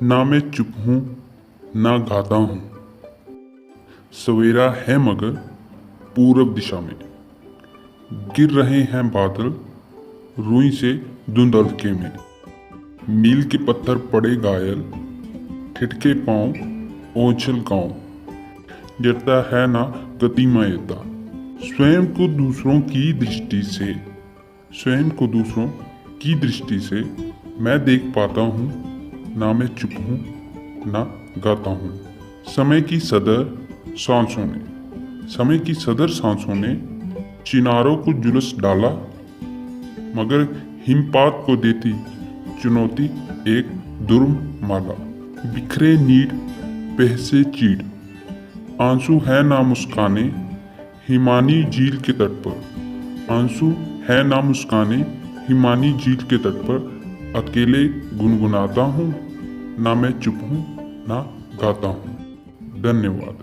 ना मैं चुप हूँ ना गाता हूँ। सवेरा है मगर पूरब दिशा में, गिर रहे हैं बादल रुई से धुंध हल्के में। मील के पत्थर पड़े घायल, ठिठके पाँव ओंछल गाँव। जरता है ना गतिमयता, स्वयं को दूसरों की दृष्टि से, स्वयं को दूसरों की दृष्टि से मैं देख पाता हूँ। ना मैं चुप हूँ ना गाता हूँ। समय की सदर सांसों ने, समय की सदर सांसों ने चिनारों को जुलस डाला, मगर हिमपात को देती चुनौती एक दुर्म माला। बिखरे नीड बह से चीड़, आंसू है ना मुस्काने हिमानी झील के तट पर। आंसू है ना मुस्काने हिमानी झील के तट पर। अकेले गुनगुनाता हूँ, ना मैं चुप हूँ ना गाता हूँ। धन्यवाद।